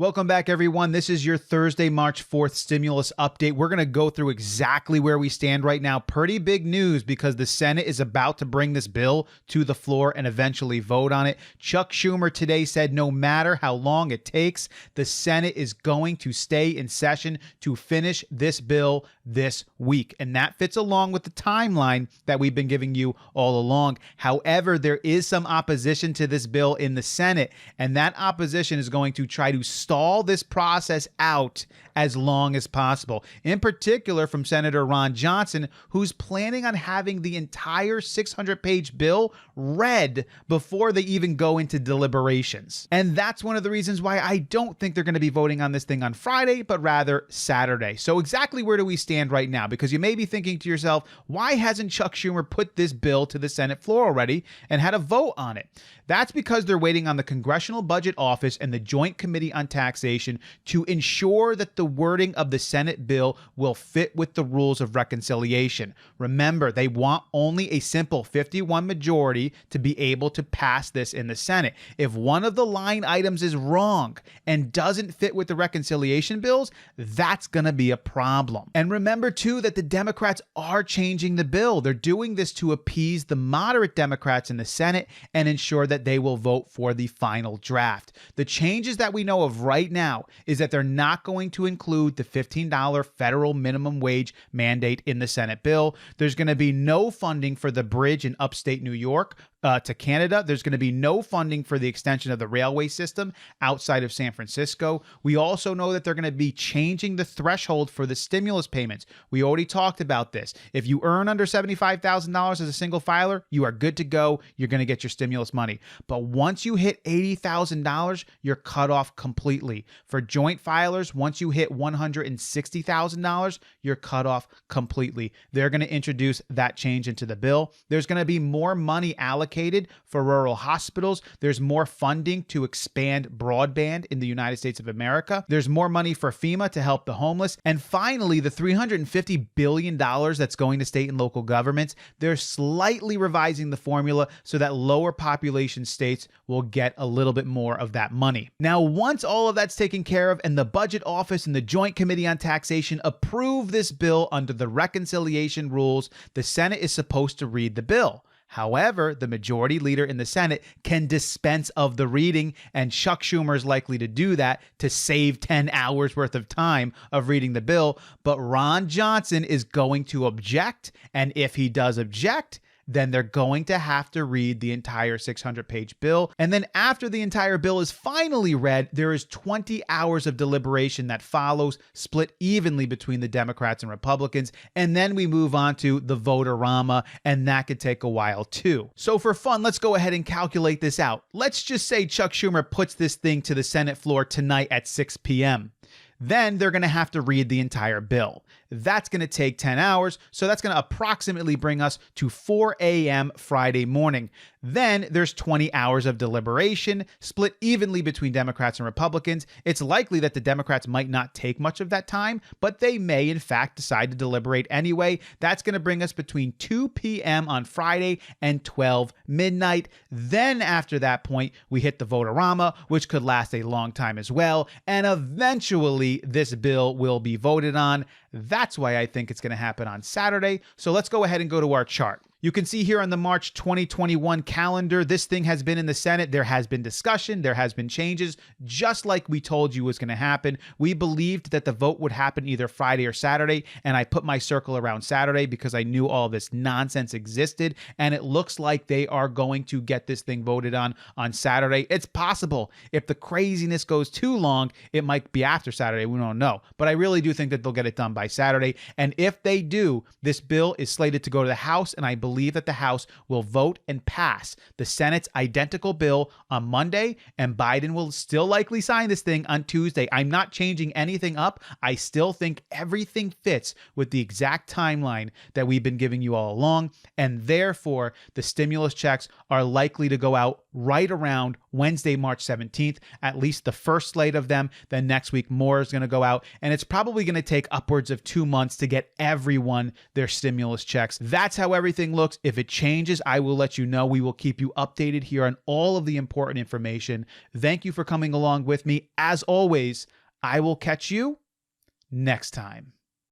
Welcome back, everyone. This is your Thursday, March 4th stimulus update. We're going to go through exactly where we stand right now. Pretty big news because the Senate is about to bring this bill to the floor and eventually vote on it. Chuck Schumer today said no matter how long it takes, the Senate is going to stay in session to finish this bill this week. And that fits along with the timeline that we've been giving you all along. However, there is some opposition to this bill in the Senate, and that opposition is going to try to stall this process out as long as possible. In particular, from Senator Ron Johnson, who's planning on having the entire 600-page bill read before they even go into deliberations. And that's one of the reasons why I don't think they're going to be voting on this thing on Friday, but rather Saturday. So exactly where do we stand right now? Because you may be thinking to yourself, why hasn't Chuck Schumer put this bill to the Senate floor already and had a vote on it? That's because they're waiting on the Congressional Budget Office and the Joint Committee on Taxation to ensure that the wording of the Senate bill will fit with the rules of reconciliation. Remember, they want only a simple 51 majority to be able to pass this in the Senate. If one of the line items is wrong and doesn't fit with the reconciliation bills, that's going to be a problem. And remember, too, that the Democrats are changing the bill. They're doing this to appease the moderate Democrats in the Senate and ensure that they will vote for the final draft. The changes that we know of right now is that they're not going to include the $15 federal minimum wage mandate in the Senate bill. There's going to be no funding for the bridge in upstate New York to Canada. There's going to be no funding for the extension of the railway system outside of San Francisco. We also know that they're going to be changing the threshold for the stimulus payments. We already talked about this. If you earn under $75,000 as a single filer, you are good to go. You're going to get your stimulus money. But once you hit $80,000, you're cut off completely. For joint filers, once you hit $160,000, you're cut off completely. They're going to introduce that change into the bill. There's going to be more money allocated for rural hospitals. There's more funding to expand broadband in the United States of America. There's more money for FEMA to help the homeless. And finally, the $350 billion that's going to state and local governments, they're slightly revising the formula so that lower population states will get a little bit more of that money. Now, once all of that's taken care of and the Budget Office and the Joint Committee on Taxation approve this bill under the reconciliation rules, the Senate is supposed to read the bill. However, the majority leader in the Senate can dispense of the reading, and Chuck Schumer is likely to do that to save 10 hours worth of time of reading the bill. But Ron Johnson is going to object, and if he does object, then they're going to have to read the entire 600-page bill. And then after the entire bill is finally read, there is 20 hours of deliberation that follows, split evenly between the Democrats and Republicans. And then we move on to the vote-a-rama, and that could take a while too. So for fun, let's go ahead and calculate this out. Let's just say Chuck Schumer puts this thing to the Senate floor tonight at 6 p.m. Then they're going to have to read the entire bill. That's going to take 10 hours, so that's going to approximately bring us to 4 a.m. Friday morning. Then there's 20 hours of deliberation, split evenly between Democrats and Republicans. It's likely that the Democrats might not take much of that time, but they may, in fact, decide to deliberate anyway. That's going to bring us between 2 p.m. on Friday and 12 midnight. Then after that point, we hit the vote-a-rama, which could last a long time as well, and eventually this bill will be voted on. That's why I think it's going to happen on Saturday. So let's go ahead and go to our chart. You can see here on the March 2021 calendar, this thing has been in the Senate. There has been discussion. There has been changes, just like we told you was going to happen. We believed that the vote would happen either Friday or Saturday, and I put my circle around Saturday because I knew all this nonsense existed, and it looks like they are going to get this thing voted on Saturday. It's possible. If the craziness goes too long, it might be after Saturday. We don't know. But I really do think that they'll get it done by Saturday, and if they do, this bill is slated to go to the House, and I believe that the House will vote and pass the Senate's identical bill on Monday, and Biden will still likely sign this thing on Tuesday. I'm not changing anything up. I still think everything fits with the exact timeline that we've been giving you all along, and therefore the stimulus checks are likely to go out right around Wednesday, March 17th, at least the first slate of them. Then next week, more is going to go out, and it's probably going to take upwards of 2 months to get everyone their stimulus checks. That's how everything looks looks. If it changes, I will let you know. We will keep you updated here on all of the important information. Thank you for coming along with me. As always, I will catch you next time.